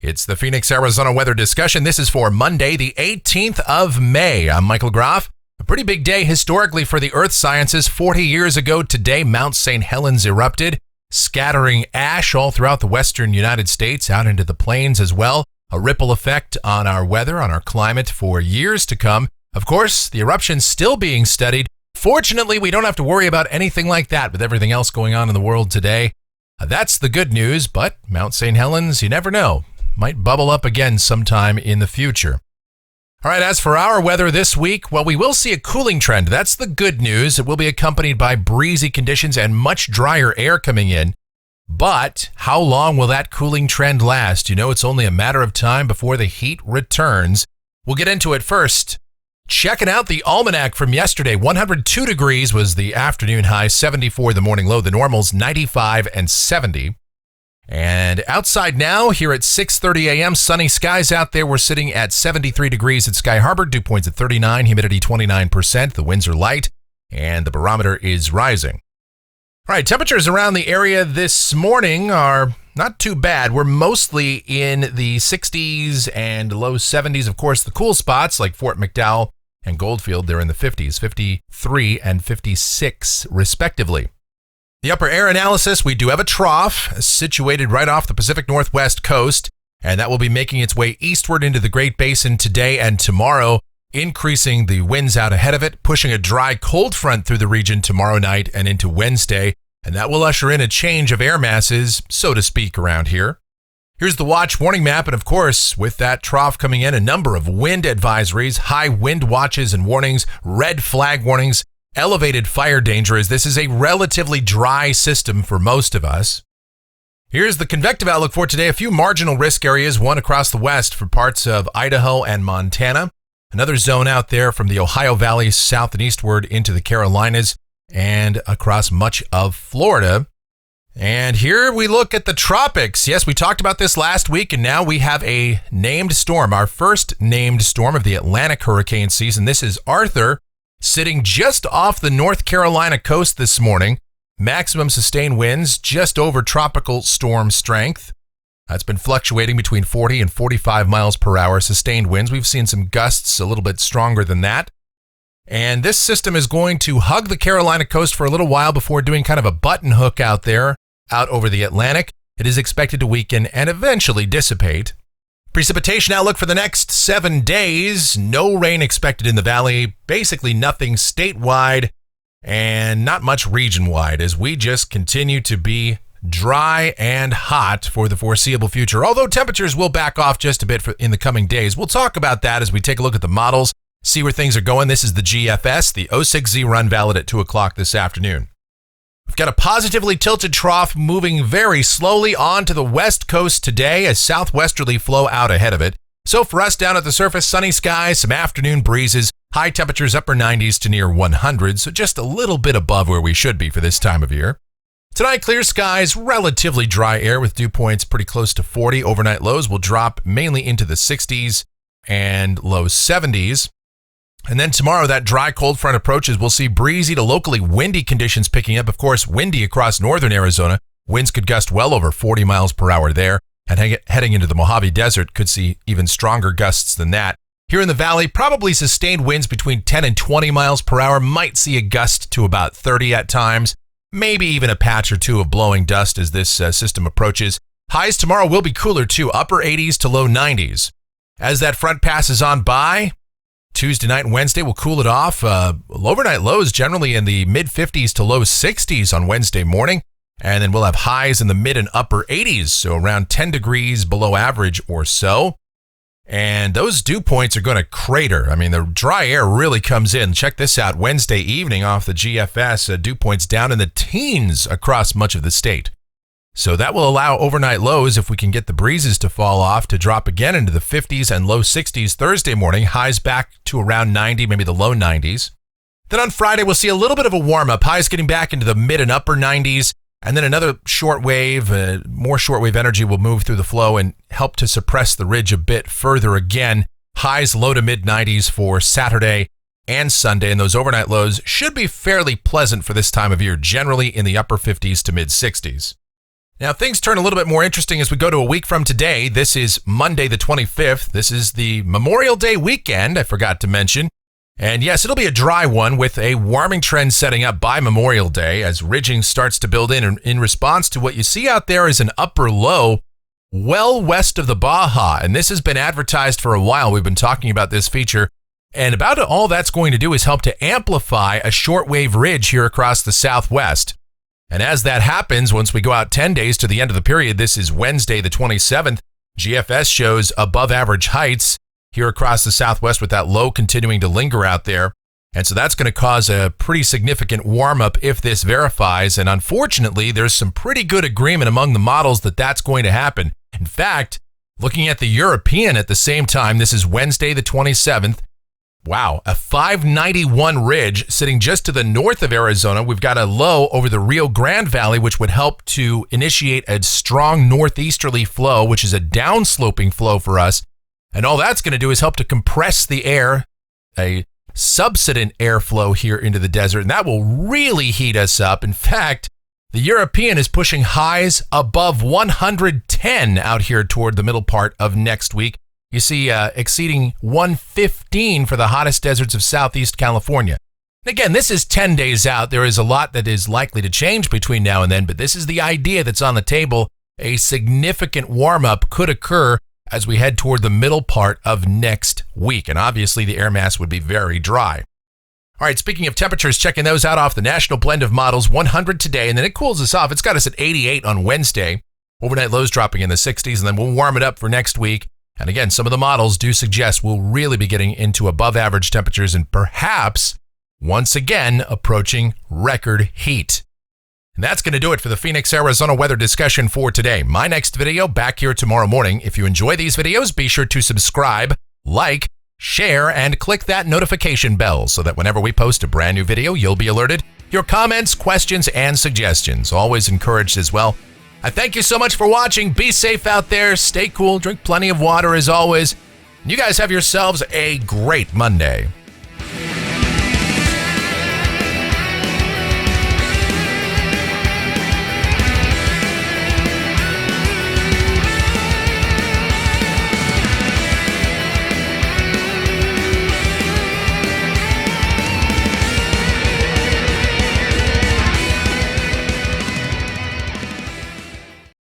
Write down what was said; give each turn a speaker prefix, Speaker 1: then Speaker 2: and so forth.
Speaker 1: It's the Phoenix, Arizona weather discussion. This is for Monday, the 18th of May. I'm Michael Groff. A pretty big day historically for the earth sciences. 40 years ago today, Mount St. Helens erupted, scattering ash all throughout the western United States, out into the plains as well. A ripple effect on our weather, on our climate for years to come. Of course, the eruption's still being studied. Fortunately, we don't have to worry about anything like that with everything else going on in the world today. That's the good news, but Mount St. Helens, you never know, might bubble up again sometime in the future. All right, as for our weather this week, well, we will see a cooling trend. That's the good news. It will be accompanied by breezy conditions and much drier air coming in. But how long will that cooling trend last? You know, it's only a matter of time before the heat returns. We'll get into it first. Checking out the almanac from yesterday, 102 degrees was the afternoon high, 74 the morning low, the normals 95 and 70. And outside now, here at 6:30 a.m., sunny skies out there. We're sitting at 73 degrees at Sky Harbor, dew points at 39, humidity 29%, the winds are light, and the barometer is rising. All right, temperatures around the area this morning are not too bad. We're mostly in the 60s and low 70s. Of course, the cool spots like Fort McDowell and Goldfield, they're in the 50s, 53 and 56 respectively. The upper air analysis, we do have a trough situated right off the Pacific Northwest coast, and that will be making its way eastward into the Great Basin today and tomorrow, increasing the winds out ahead of it, pushing a dry cold front through the region tomorrow night and into Wednesday, and that will usher in a change of air masses, so to speak, around here. Here's the watch warning map, and of course, with that trough coming in, a number of wind advisories, high wind watches and warnings, red flag warnings, elevated fire danger, as this is a relatively dry system for most of us. Here's the convective outlook for today. A few marginal risk areas, one across the west for parts of Idaho and Montana. Another zone out there from the Ohio Valley south and eastward into the Carolinas and across much of Florida. And here we look at the tropics. Yes, we talked about this last week, and now we have a named storm, our first named storm of the Atlantic hurricane season. This is Arthur, sitting just off the North Carolina coast this morning. Maximum sustained winds just over tropical storm strength. That's been fluctuating between 40 and 45 miles per hour sustained winds. We've seen some gusts a little bit stronger than that. And this system is going to hug the Carolina coast for a little while before doing kind of a button hook out there, out over the Atlantic. It is expected to weaken and eventually dissipate. Precipitation outlook for the next 7 days. No rain expected in the valley. Basically nothing statewide and not much region-wide, as we just continue to be dry and hot for the foreseeable future. Although temperatures will back off just a bit in the coming days. We'll talk about that as we take a look at the models, see where things are going. This is the GFS, the 06Z run, valid at 2 o'clock this afternoon. We've got a positively tilted trough moving very slowly onto the west coast today, a southwesterly flow out ahead of it. So for us down at the surface, sunny skies, some afternoon breezes, high temperatures upper 90s to near 100, so just a little bit above where we should be for this time of year. Tonight, clear skies, relatively dry air with dew points pretty close to 40. Overnight lows will drop mainly into the 60s and low 70s. And then tomorrow, that dry cold front approaches. We'll see breezy to locally windy conditions picking up. Of course, windy across northern Arizona. Winds could gust well over 40 miles per hour there. And heading into the Mojave Desert, could see even stronger gusts than that. Here in the valley, probably sustained winds between 10 and 20 miles per hour. Might see a gust to about 30 at times. Maybe even a patch or two of blowing dust as this system approaches. Highs tomorrow will be cooler too, upper 80s to low 90s. As that front passes on by, Tuesday night and Wednesday will cool it off. Overnight lows generally in the mid-50s to low 60s on Wednesday morning. And then we'll have highs in the mid and upper 80s, so around 10 degrees below average or so. And those dew points are going to crater. I mean, the dry air really comes in. Check this out. Wednesday evening off the GFS, dew points down in the teens across much of the state. So that will allow overnight lows, if we can get the breezes to fall off, to drop again into the 50s and low 60s Thursday morning. Highs back to around 90, maybe the low 90s. Then on Friday, we'll see a little bit of a warm-up. Highs getting back into the mid and upper 90s. And then another shortwave, more shortwave energy will move through the flow and help to suppress the ridge a bit further again. Highs low to mid 90s for Saturday and Sunday, and those overnight lows should be fairly pleasant for this time of year, generally in the upper 50s to mid 60s. Now, things turn a little bit more interesting as we go to a week from today. This is Monday the 25th. This is the Memorial Day weekend, I forgot to mention. And yes, it'll be a dry one with a warming trend setting up by Memorial Day as ridging starts to build in response to what you see out there is an upper low well west of the Baja. And this has been advertised for a while. We've been talking about this feature. And about all that's going to do is help to amplify a shortwave ridge here across the southwest. And as that happens, once we go out 10 days to the end of the period, this is Wednesday the 27th, GFS shows above average heights here across the southwest with that low continuing to linger out there. And so that's going to cause a pretty significant warm up if this verifies. And unfortunately, there's some pretty good agreement among the models that that's going to happen. In fact, looking at the European at the same time, this is Wednesday the 27th. Wow, a 591 ridge sitting just to the north of Arizona. We've got a low over the Rio Grande Valley, which would help to initiate a strong northeasterly flow, which is a downsloping flow for us. And all that's going to do is help to compress the air, a subsident airflow here into the desert, and that will really heat us up. In fact, the European is pushing highs above 110 out here toward the middle part of next week. You see exceeding 115 for the hottest deserts of Southeast California. Again, this is 10 days out. There is a lot that is likely to change between now and then, but this is the idea that's on the table. A significant warm-up could occur as we head toward the middle part of next week, and obviously the air mass would be very dry. All right, speaking of temperatures, checking those out off the National Blend of Models, 100 today, and then it cools us off. It's got us at 88 on Wednesday. Overnight lows dropping in the 60s, and then we'll warm it up for next week. And again, some of the models do suggest we'll really be getting into above average temperatures and perhaps, once again, approaching record heat. And that's going to do it for the Phoenix, Arizona weather discussion for today. My next video back here tomorrow morning. If you enjoy these videos, be sure to subscribe, like, share, and click that notification bell so that whenever we post a brand new video, you'll be alerted. Your comments, questions, and suggestions always encouraged as well. I thank you so much for watching. Be safe out there. Stay cool. Drink plenty of water as always. You guys have yourselves a great Monday.